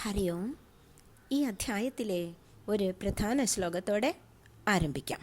ഹരി ഓം. ഈ അധ്യായത്തിലെ ഒരു പ്രധാന ശ്ലോകത്തോടെ ആരംഭിക്കാം.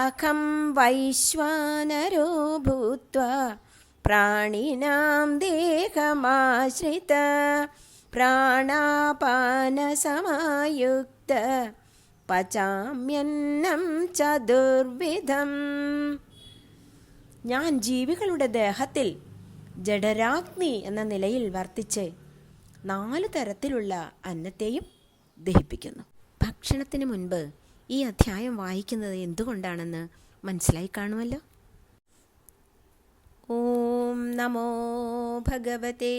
അഹം വൈശ്വാനരോ ഭൂത്വാ പ്രാണിനാം ദേഹമാശ്രിത പ്രാണാപാനസമായുക്ത പചാമ്യന്നം ചതുർവിധം. ഞാൻ ജീവികളുടെ ദേഹത്തിൽ ജഡരാഗ്നി എന്ന നിലയിൽ വർത്തിച്ച് 4 തരത്തിലുള്ള അന്നത്തെയും ദഹിപ്പിക്കുന്നു. ഭക്ഷണത്തിന് മുൻപ് ഈ അധ്യായം വായിക്കുന്നത് എന്തുകൊണ്ടാണെന്ന് മനസ്സിലായി കാണുമല്ലോ. ഓം നമോ ഭഗവതേ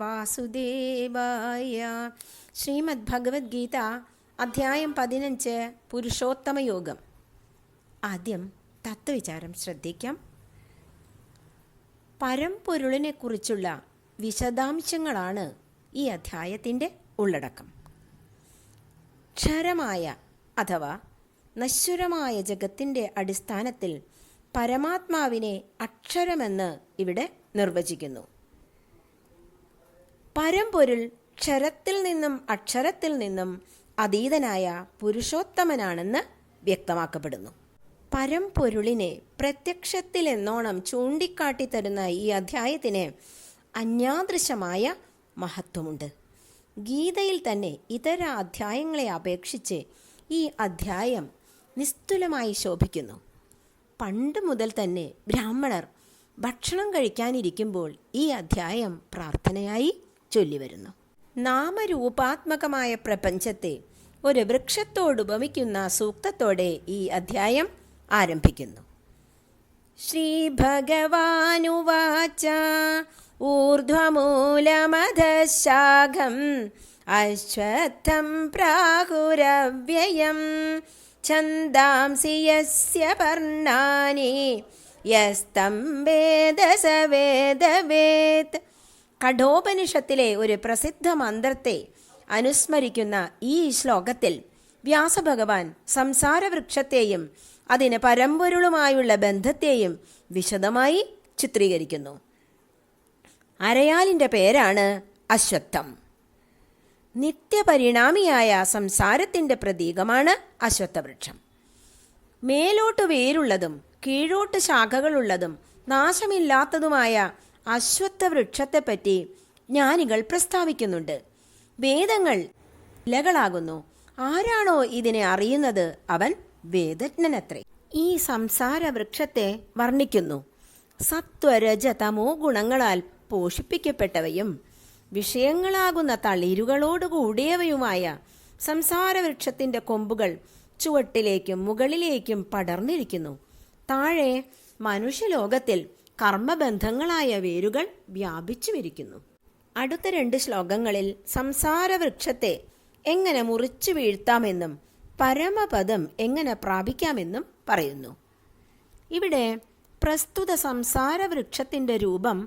വാസുദേവായ. ശ്രീമദ് ഭഗവത്ഗീത അധ്യായം 15 പുരുഷോത്തമയോഗം. ആദ്യം തത്വവിചാരം ശ്രദ്ധിക്കാം. പരമ്പൊരുളിനെക്കുറിച്ചുള്ള വിശദാംശങ്ങളാണ് ഈ അധ്യായത്തിൻ്റെ ഉള്ളടക്കം. ക്ഷരമായ അഥവാ നശ്വരമായ ജഗത്തിൻ്റെ അടിസ്ഥാനത്തിൽ പരമാത്മാവിനെ അക്ഷരമെന്ന് ഇവിടെ നിർവചിക്കുന്നു. പരമ്പൊരുൾ ക്ഷരത്തിൽ നിന്നും അക്ഷരത്തിൽ നിന്നും അതീതനായ പുരുഷോത്തമനാണെന്ന് വ്യക്തമാക്കപ്പെടുന്നു. പരമ്പൊരുളിനെ പ്രത്യക്ഷത്തിലെന്നോണം ചൂണ്ടിക്കാട്ടിത്തരുന്ന ഈ അധ്യായത്തിന് അന്യാദൃശമായ മഹത്വമുണ്ട്. ഗീതയിൽ തന്നെ ഇതര അധ്യായങ്ങളെ അപേക്ഷിച്ച് ഈ അധ്യായം നിസ്തുലമായി ശോഭിക്കുന്നു. പണ്ട് മുതൽ തന്നെ ബ്രാഹ്മണർ ഭക്ഷണം കഴിക്കാനിരിക്കുമ്പോൾ ഈ അധ്യായം പ്രാർത്ഥനയായി ചൊല്ലിവരുന്നു. നാമരൂപാത്മകമായ പ്രപഞ്ചത്തെ ഒരു വൃക്ഷത്തോടുപമിക്കുന്ന സൂക്തത്തോടെ ഈ അധ്യായം ആരംഭിക്കുന്നു. ശ്രീ ഭഗവാനുവാച ഊർധ്വമൂലമധഃശാഖം അശ്വത്ഥം പ്രാഹുരവ്യയം ഛന്ദാംസി യസ്യ പർണാനി യസ്തം വേദ സ വേദവേത്. കഠോപനിഷത്തിലെ ഒരു പ്രസിദ്ധ മന്ത്രത്തെ അനുസ്മരിക്കുന്ന ഈ ശ്ലോകത്തിൽ വ്യാസഭഗവാൻ സംസാരവൃക്ഷത്തെയും അതിന് പരമ്പൊരുളുമായുള്ള ബന്ധത്തെയും വിശദമായി ചിത്രീകരിക്കുന്നു. അരയാലിൻ്റെ പേരാണ് അശ്വത്ഥം. നിത്യപരിണാമിയായ സംസാരത്തിൻ്റെ പ്രതീകമാണ് അശ്വത്ഥവൃക്ഷം. മേലോട്ട് വേരുള്ളതും കീഴോട്ട് ശാഖകളുള്ളതും നാശമില്ലാത്തതുമായ അശ്വത്ഥവൃക്ഷത്തെപ്പറ്റി ജ്ഞാനികൾ പ്രസ്താവിക്കുന്നുണ്ട്. വേദങ്ങൾ ഇലകളാകുന്നു. ആരാണോ ഇതിനെ അറിയുന്നത് അവൻ വേദജ്ഞനത്രേ. ഈ സംസാര വൃക്ഷത്തെ വർണ്ണിക്കുന്നു. സത്വരജ തമോ ഗുണങ്ങളാൽ പോഷിപ്പിക്കപ്പെട്ടവയും വിഷയങ്ങളാകുന്ന തളിരുകളോടുകൂടിയവയുമായ സംസാരവൃക്ഷത്തിൻ്റെ കൊമ്പുകൾ ചുവട്ടിലേക്കും മുകളിലേക്കും പടർന്നിരിക്കുന്നു. താഴെ മനുഷ്യലോകത്തിൽ കർമ്മബന്ധങ്ങളായ വേരുകൾ വ്യാപിച്ചുമിരിക്കുന്നു. അടുത്ത 2 ശ്ലോകങ്ങളിൽ സംസാരവൃക്ഷത്തെ എങ്ങനെ മുറിച്ചു വീഴ്ത്താമെന്നും പരമപദം എങ്ങനെ പ്രാപിക്കാമെന്നും പറയുന്നു. ഇവിടെ പ്രസ്തുത സംസാരവൃക്ഷത്തിൻ്റെ രൂപം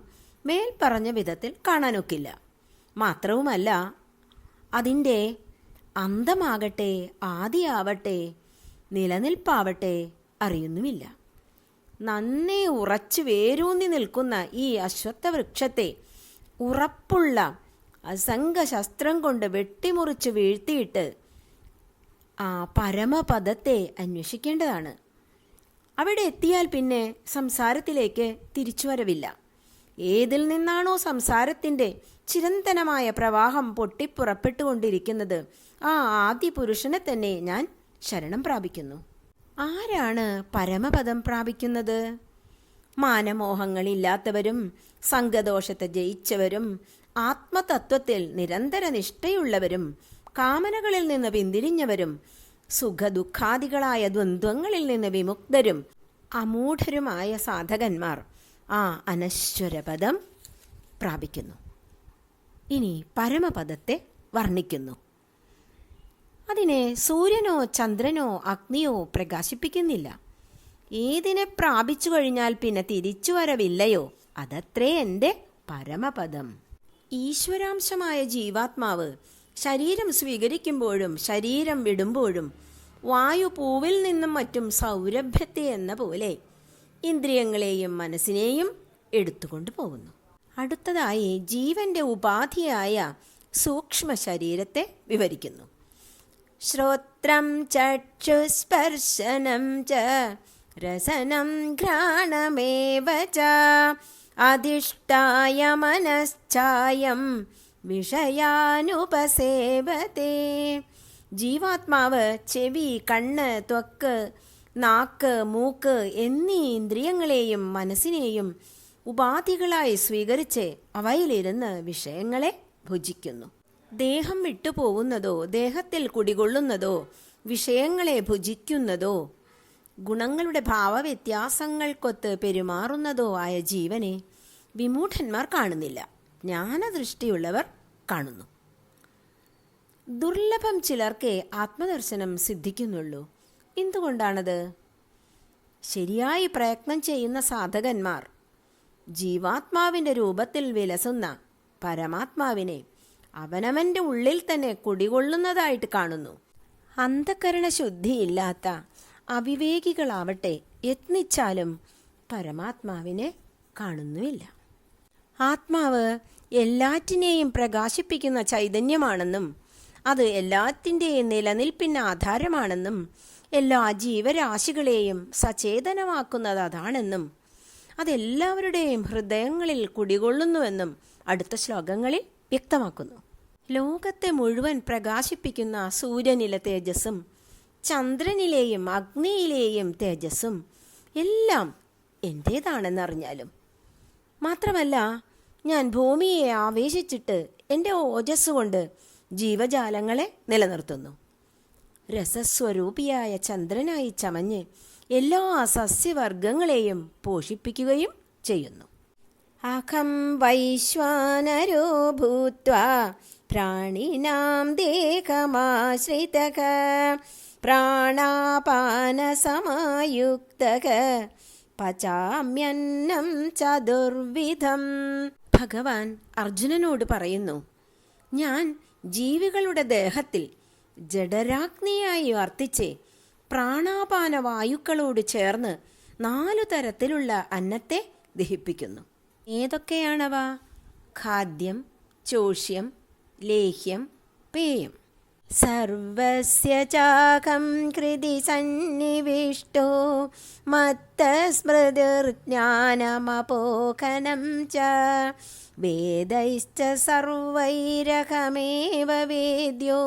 മേൽപ്പറഞ്ഞ വിധത്തിൽ കാണാനൊക്കില്ല. മാത്രവുമല്ല, അതിൻ്റെ അന്തമാകട്ടെ ആദിയാവട്ടെ നിലനിൽപ്പാവട്ടെ അറിയുന്നുമില്ല. നന്നേ ഉറച്ചു വേരൂന്നി നിൽക്കുന്ന ഈ അശ്വത്ഥവൃക്ഷത്തെ ഉറപ്പുള്ള അസംഗശസ്ത്രം കൊണ്ട് വെട്ടിമുറിച്ച് വീഴ്ത്തിയിട്ട് ആ പരമപദത്തെ അന്വേഷിക്കേണ്ടതാണ്. അവിടെ എത്തിയാൽ പിന്നെ സംസാരത്തിലേക്ക് തിരിച്ചുവരവില്ല. ഏതിൽ നിന്നാണോ സംസാരത്തിൻ്റെ ചിരന്തനമായ പ്രവാഹം പൊട്ടിപ്പുറപ്പെട്ടുകൊണ്ടിരിക്കുന്നത് ആ ആദി പുരുഷനെ തന്നെ ഞാൻ ശരണം പ്രാപിക്കുന്നു. ആരാണ് പരമപദം പ്രാപിക്കുന്നത്? മാനമോഹങ്ങളില്ലാത്തവരും സംഘദോഷത്തെ ജയിച്ചവരും ആത്മതത്വത്തിൽ നിരന്തര നിഷ്ഠയുള്ളവരും കാമനകളിൽ നിന്ന് പിന്തിരിഞ്ഞവരും സുഖദുഃഖാദികളായ ദ്വന്ദ്വങ്ങളിൽ നിന്ന് വിമുക്തരും അമൂഢരുമായ സാധകന്മാർ ആ അനശ്വരപദം പ്രാപിക്കുന്നു. ഇനി പരമപദത്തെ വർണ്ണിക്കുന്നു. അതിനെ സൂര്യനോ ചന്ദ്രനോ അഗ്നിയോ പ്രകാശിപ്പിക്കുന്നില്ല. ഏതിനെ പ്രാപിച്ചു കഴിഞ്ഞാൽ പിന്നെ തിരിച്ചു വരവില്ലയോ, അതത്രേ എൻ്റെ പരമപദം. ഈശ്വരാംശമായ ജീവാത്മാവ് ശരീരം സ്വീകരിക്കുമ്പോഴും ശരീരം വിടുമ്പോഴും വായു പൂവിൽ നിന്നും മറ്റും സൗരഭ്യത്തെ എന്ന പോലെ ഇന്ദ്രിയങ്ങളെയും മനസ്സിനെയും എടുത്തുകൊണ്ടു പോകുന്നു. അടുത്തതായി ജീവന്റെ ഉപാധിയായ സൂക്ഷ്മ ശരീരത്തെ വിവരിക്കുന്നു. ശ്രോത്രം ചക്ഷുസ്പർശനം ച രസനം ഘ്രാണമേവ ച അധിഷ്ഠായ മനശ്ചായം വിഷയാനുപസേവതേ. ജീവാത്മാവ് ചെവി, കണ്ണ്, ത്വക്ക്, നാക്ക്, മൂക്ക് എന്നീ ഇന്ദ്രിയങ്ങളെയും മനസ്സിനെയും ഉപാധികളായി സ്വീകരിച്ച് അവയിലിരുന്ന് വിഷയങ്ങളെ ഭുജിക്കുന്നു. ദേഹം വിട്ടുപോകുന്നതോ ദേഹത്തിൽ കുടികൊള്ളുന്നതോ വിഷയങ്ങളെ ഭുജിക്കുന്നതോ ഗുണങ്ങളുടെ ഭാവവ്യത്യാസങ്ങൾക്കൊത്ത് പെരുമാറുന്നതോ ആയ ജീവനെ വിമൂഢന്മാർ കാണുന്നില്ല, ജ്ഞാനദൃഷ്ടിയുള്ളവർ കാണുന്നു. ദുർലഭം ചിലർക്കേ ആത്മദർശനം സിദ്ധിക്കുന്നുള്ളൂ. എന്തുകൊണ്ടാണത്? ശരിയായി പ്രയത്നം ചെയ്യുന്ന സാധകന്മാർ ജീവാത്മാവിൻ്റെ രൂപത്തിൽ വിലസുന്ന പരമാത്മാവിനെ അവനവൻ്റെ ഉള്ളിൽ തന്നെ കുടികൊള്ളുന്നതായിട്ട് കാണുന്നു. അന്ധകരണ ശുദ്ധിയില്ലാത്ത അവിവേകികളാവട്ടെ യത്നിച്ചാലും പരമാത്മാവിനെ കാണുന്നുമില്ല. ആത്മാവ് എല്ലാറ്റിനെയും പ്രകാശിപ്പിക്കുന്ന ചൈതന്യമാണെന്നും അത് എല്ലാത്തിൻ്റെയും നിലനിൽപ്പിന് ആധാരമാണെന്നും എല്ലാ ജീവരാശികളെയും സചേതനമാക്കുന്നത് അതാണെന്നും അതെല്ലാവരുടെയും ഹൃദയങ്ങളിൽ കുടികൊള്ളുന്നുവെന്നും അടുത്ത ശ്ലോകങ്ങളിൽ വ്യക്തമാക്കുന്നു. ലോകത്തെ മുഴുവൻ പ്രകാശിപ്പിക്കുന്ന സൂര്യനിലെ തേജസ്സും ചന്ദ്രനിലെയും അഗ്നിയിലെയും തേജസ്സും എല്ലാം എൻ്റേതാണെന്നറിഞ്ഞാലും, മാത്രമല്ല ഞാൻ ഭൂമിയെ ആവേശിച്ചിട്ട് എൻ്റെ ഓജസ് കൊണ്ട് ജീവജാലങ്ങളെ നിലനിർത്തുന്നു. രസസ്വരൂപിയായ ചന്ദ്രനായി ചമഞ്ഞ് എല്ലാ സസ്യവർഗങ്ങളെയും പോഷിപ്പിക്കുകയും ചെയ്യുന്നു. അഹം വൈശ്വാനരോ ഭൂത്വാ പ്രാണിനാം ദേഹമാശ്രിതഃ പ്രാണാപാനസമായുക്തഃ പചാമ്യന്നം ചതുർവിധം. ഭഗവാൻ അർജുനനോട് പറയുന്നു, ഞാൻ ജീവികളുടെ ദേഹത്തിൽ ജഡരാഗ്നിയായി വർത്തിച്ച് പ്രാണാപാന വായുക്കളോട് ചേർന്ന് 4 തരത്തിലുള്ള അന്നത്തെ ദഹിപ്പിക്കുന്നു. ഏതൊക്കെയാണവ? ഖാദ്യം, ചോഷ്യം, ലേഹ്യം, പേയം. സർവസ്യ ചാകം കൃതി സന്നിവിഷ്ടോ മത്തസ്മൃതിർജ്ഞാനമപോഹനം ച വേദൈശ്ച സർവൈരഹമേവ വേദ്യോ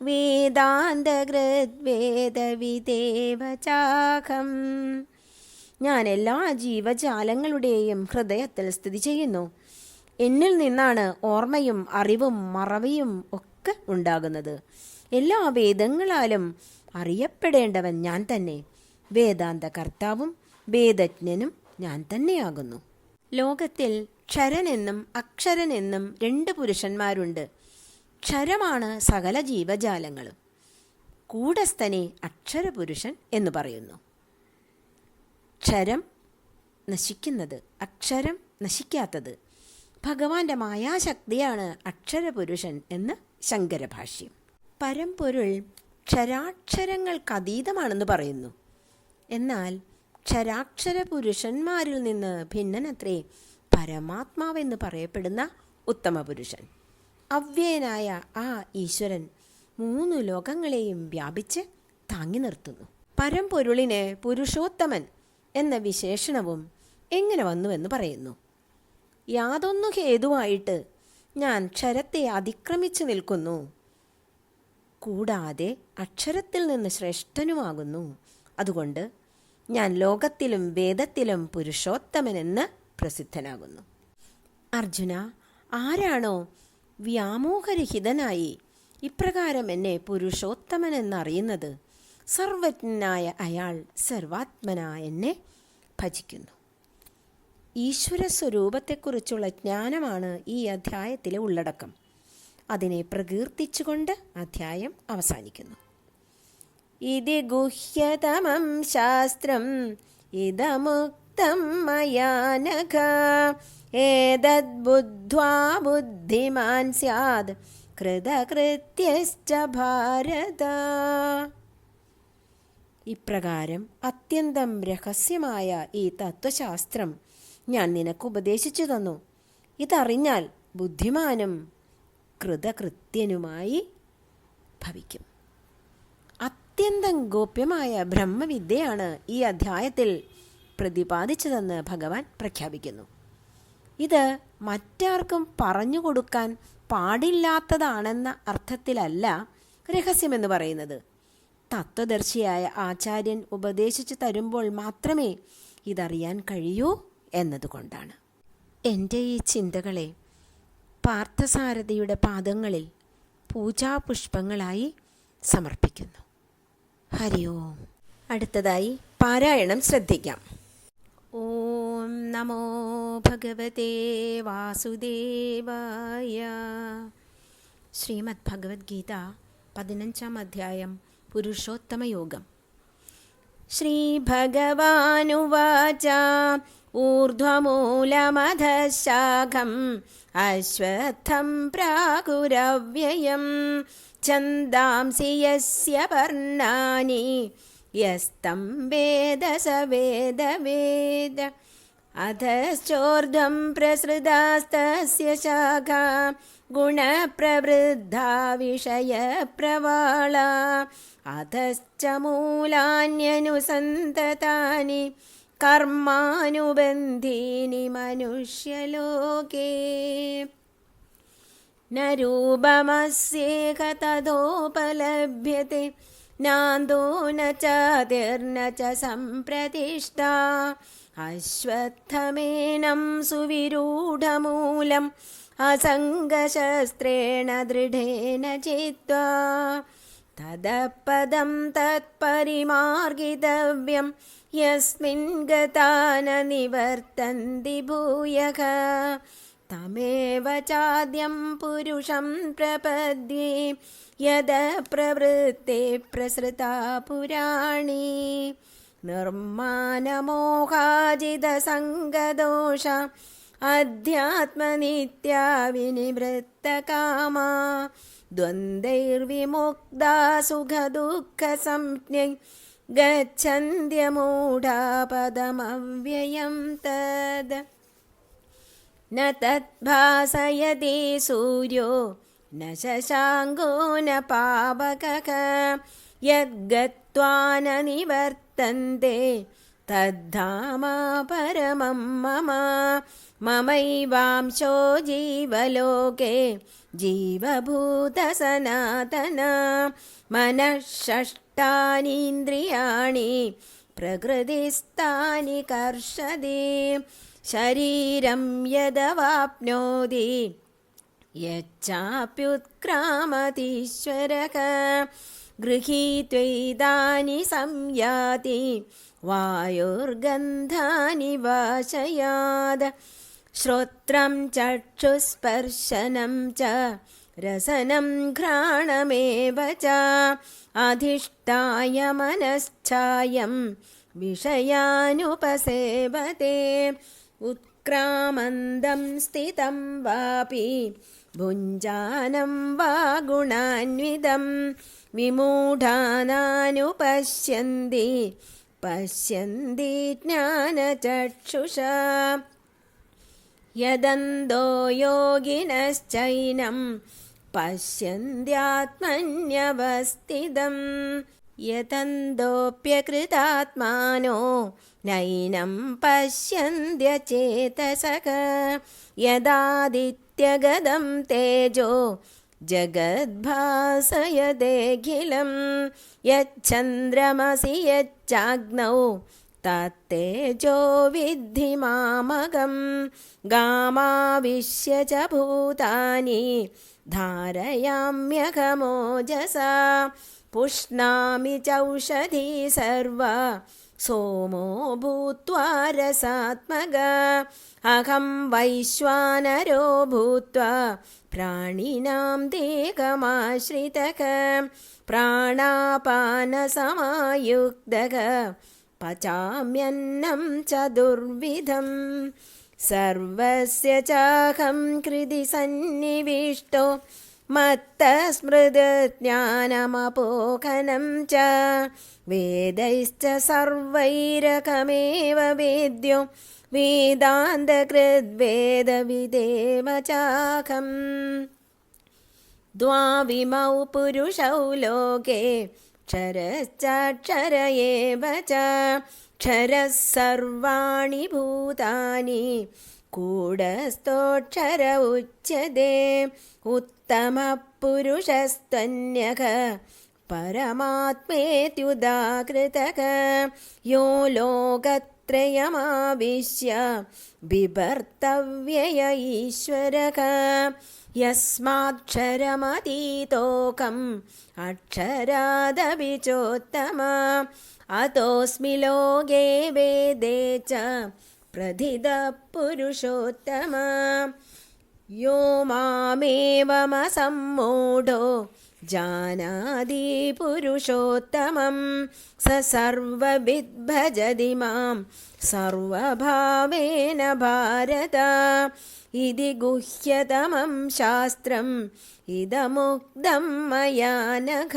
വേദാന്തകൃദ്വേദവിദേവ ചാഹം. ഞാൻ എല്ലാ ജീവജാലങ്ങളുടെയും ഹൃദയത്തിൽ സ്ഥിതി ചെയ്യുന്നു. എന്നിൽ നിന്നാണ് ഓർമ്മയും അറിവും മറവിയും ഒക്കെ ഉണ്ടാകുന്നത്. എല്ലാ വേദങ്ങളാലും അറിയപ്പെടേണ്ടവൻ ഞാൻ തന്നെ. വേദാന്ത കർത്താവും വേദജ്ഞനും ഞാൻ തന്നെയാകുന്നു. ലോകത്തിൽ ക്ഷരനെന്നും അക്ഷരനെന്നും 2 പുരുഷന്മാരുണ്ട്. ക്ഷരമാണ് സകല ജീവജാലങ്ങളും. കൂടസ്ഥനെ അക്ഷരപുരുഷൻ എന്ന് പറയുന്നു. ക്ഷരം നശിക്കുന്നത്, അക്ഷരം നശിക്കാത്തത്. ഭഗവാന്റെ മായാശക്തിയാണ് അക്ഷരപുരുഷൻ എന്ന് ശങ്കരഭാഷ്യം. പരമ്പൊരുൾ ക്ഷരാക്ഷരങ്ങൾക്കതീതമാണെന്ന് പറയുന്നു. എന്നാൽ ക്ഷരാക്ഷര പുരുഷന്മാരിൽ നിന്ന് ഭിന്നനത്രേ പരമാത്മാവെന്ന് പറയപ്പെടുന്ന ഉത്തമ പുരുഷൻ. അവ്യയനായ ആ ഈശ്വരൻ 3 ലോകങ്ങളെയും വ്യാപിച്ച് താങ്ങി നിർത്തുന്നു. പരമ്പൊരുളിന് പുരുഷോത്തമൻ എന്ന വിശേഷണവും എങ്ങനെ വന്നുവെന്ന് പറയുന്നു. യാതൊന്നു ഹേതുവായിട്ട് ഞാൻ ക്ഷരത്തെ അതിക്രമിച്ചു നിൽക്കുന്നു, കൂടാതെ അക്ഷരത്തിൽ നിന്ന് ശ്രേഷ്ഠനുമാകുന്നു. അതുകൊണ്ട് ഞാൻ ലോകത്തിലും വേദത്തിലും പുരുഷോത്തമനെന്ന് പ്രസിദ്ധനാകുന്നു. അർജുന, ആരാണോ വ്യാമോഹരഹിതനായി ഇപ്രകാരം എന്നെ പുരുഷോത്തമനെന്നറിയുന്നത്, സർവജ്ഞനായ അയാൾ സർവാത്മന എന്നെ ഭജിക്കുന്നു. ഈശ്വരസ്വരൂപത്തെക്കുറിച്ചുള്ള ജ്ഞാനമാണ് ഈ അധ്യായത്തിലെ ഉള്ളടക്കം. അതിനെ പ്രകീർത്തിച്ചുകൊണ്ട് അധ്യായം അവസാനിക്കുന്നു. ഇതി ഗുഹ്യതമം ശാസ്ത്രം ഇദമുക്തം മയാ നഘ ഏതദ്ബുദ്ധ്വാ ബുദ്ധിമാൻ സ്യാദ് കൃതകൃത്യശ്ച ഭാരത. ഇപ്രകാരം അത്യന്തം രഹസ്യമായ ഈ തത്വശാസ്ത്രം ഞാൻ നിനക്ക് ഉപദേശിച്ചു തന്നു. ഇതറിഞ്ഞാൽ ബുദ്ധിമാനും കൃതകൃത്യനുമായി ഭവിക്കും. അത്യന്തം ഗോപ്യമായ ബ്രഹ്മവിദ്യയാണ് ഈ അധ്യായത്തിൽ പ്രതിപാദിച്ചതെന്ന് ഭഗവാൻ പ്രഖ്യാപിക്കുന്നു. ഇത് മറ്റാർക്കും പറഞ്ഞു കൊടുക്കാൻ പാടില്ലാത്തതാണെന്ന അർത്ഥത്തിലല്ല രഹസ്യമെന്ന് പറയുന്നത്. തത്വദർശിയായ ആചാര്യൻ ഉപദേശിച്ചു തരുമ്പോൾ മാത്രമേ ഇതറിയാൻ കഴിയൂ എന്നതുകൊണ്ടാണ്. എൻ്റെ ഈ ചിന്തകളെ പാർത്ഥസാരഥിയുടെ പാദങ്ങളിൽ പൂജാപുഷ്പങ്ങളായി സമർപ്പിക്കുന്നു. ഹരി ഓം. അടുത്തതായി പാരായണം ശ്രദ്ധിക്കാം. ഓം നമോ ഭഗവതേ വാസുദേവായ. ശ്രീമദ് ഭഗവത്ഗീത 15-ാം അധ്യായം പുരുഷോത്തമയോഗം. ശ്രീഭഗവാനുവാച ഊർധ്വമൂലമധഃശാഖം അശ്വത്ഥം പ്രാഗുരവ്യയം ഛന്ദാംസി യസ്യ പർണാനി യസ്തം വേദ സ വേദവേദ അധശ്ചോർധ്വം പ്രസൃതാസ്തസ്യ ശാഖാ ഗുണപ്രവൃദ്ധാ വിഷയപ്രവാളാ അധശ്ച മൂലാന്യനുസന്തതാനി കർമാനുബന്ധീനി മനുഷ്യലോകേ ന രൂപമസ്യേക തഥോപലഭ്യത്തെ നാന്തോ ന ചാതിർന ച സംപ്രതിഷ്ഠാ അശ്വത്ഥമേനം സുവിരൂഢമൂലം അസംഗശസ്ത്രേണ ദൃഢേന ചിത്വാ തദപദം തത്പരിമാർഗിതവ്യം യസ്മിൻ ഗതാ ന നിവർത്തന്തി ഭൂയഃ തമേവ ചാദ്യം പുരുഷം പ്രപദ്യേ യദ പ്രവൃത്തെ പ്രസൃതാ പുരാണി നിർമ്മാനമോഹാജിതസംഗദോഷ അധ്യാത്മനിത്യാ വിനിവൃത്തകാമാ ദ്വന്ദ്വൈർവിമുക്താ സുഖദുഃഖസംജ്ഞൈ ഗച്ഛന്ത്യമൂഢാ പദമവ്യയം തദ് ന തദ്ഭാസയതി സൂര്യോ ന ശശാങ്കോ ന പാവകഃ യദ്ഗത്വാ ന നിവർത്തന്തെ തദ്ധാമാ പരമം മമ മമൈവാംശോ ജീവലോകേ ജീവഭൂതസനാതന മനഃഷഷ്ടാനീന്ദ്രിയാണി പ്രകൃതിസ്ഥാനി കർഷതി ശരീരം യദവാപ്നോതി യച്ഛാപ്യുത്ക്രാമതീശ്വരഃ ഗൃഹീത്വൈതാനി സംയാതി വായുർഗന്ധാനി വാശയാത് ശ്രോത്രം ചക്ഷുസ്പർശനം ച രസനം ഘ്രാണമേവ ച അധിഷ്ഠായ മനശ്ചായം വിഷയാനുപസേവത്തെ ഉത്ക്രാമന്തം സ്ഥിതം വാപി ഭുഞ്ജാനം വാ ഗുണാന്വിതം വിമൂഢാനാനുപശ്യന്തി പശ്യന്തി ജ്ഞാനചക്ഷുഷാ യദന്തോ യോഗിനശ്ചൈനം പശ്യന്ത്യാത്മന്യവസ്ഥിതം യതന്തോപ്യകൃതാത്മാനോ നൈനം പശ്യന്ത്യചേതസഃ യദാദിത്യഗതം തേജോ ജഗദ്ഭാസയദേഖിലം യച്ഛന്ദ്രമസി യച്ചാഗ്നൗ തത്തേജോ വിദ്ധി മാമകം ഗാമാവിശ്യ ച ഭൂതാനി ധാരയാമ്യഹമോജസാ പുഷ്ണാമി ചൗഷധീ സർവ സോമോ ഭൂത്വാ രസാത്മക അഹം വൈശ്വാനരോ ഭൂത്വാ പ്രാണിനാം ദേഹമാശ്രിതഃ പ്രാണാപാനസമായുക്തഃ പചാമ്യന്നം ചതുർവിധം സർവസ്യ ചാഹം ഹൃദി സന്നിവിഷ്ടോ മത്തസ്മൃതജ്ഞാനമപോഹനം ച വേദൈശ്ച സർവൈരകമേവ വേദ്യോ വേദാന്തകൃദ്വേദവിദേവ ചാഹം द्वाविमौ पुरुषौ लोके क्षरश्चाक्षर एव च क्षरः सर्वाणि भूतानि कूटस्थोऽक्षर उच्यते उत्तमः पुरुषस्त्वन्यः परमात्मेत्युदाकृतः यो लोकत्रयमाविश्य बिभर्तव्यय ईश्वरः यस्माक्षरमतीतोकम् अक्षरादपि चोत्तमा अतोऽस्मि लोके वेदे च प्रथितः पुरुषोत्तमा यो मामेवमसम्मूढो जानाति पुरुषोत्तमं स सर्वविद् भजति मां सर्वभावेन भारत इति गुह्यतमं शास्त्रम् इदमुक्तं मया नघ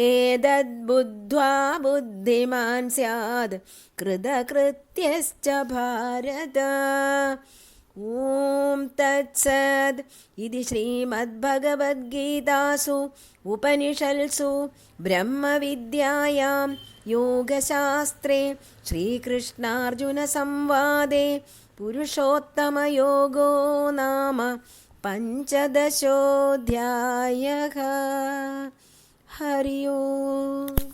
एतद्बुद्ध्वा बुद्धिमान् स्यात् कृतकृत्यश्च भारत। ॐ तत्सत् इति श्रीमद्भगवद्गीतासु उपनिषत्सु ब्रह्मविद्यायां योगशास्त्रे श्रीकृष्णार्जुनसंवादे पुरुषोत्तमयोगो नाम पञ्चदशोऽध्यायः। हरि ओम्।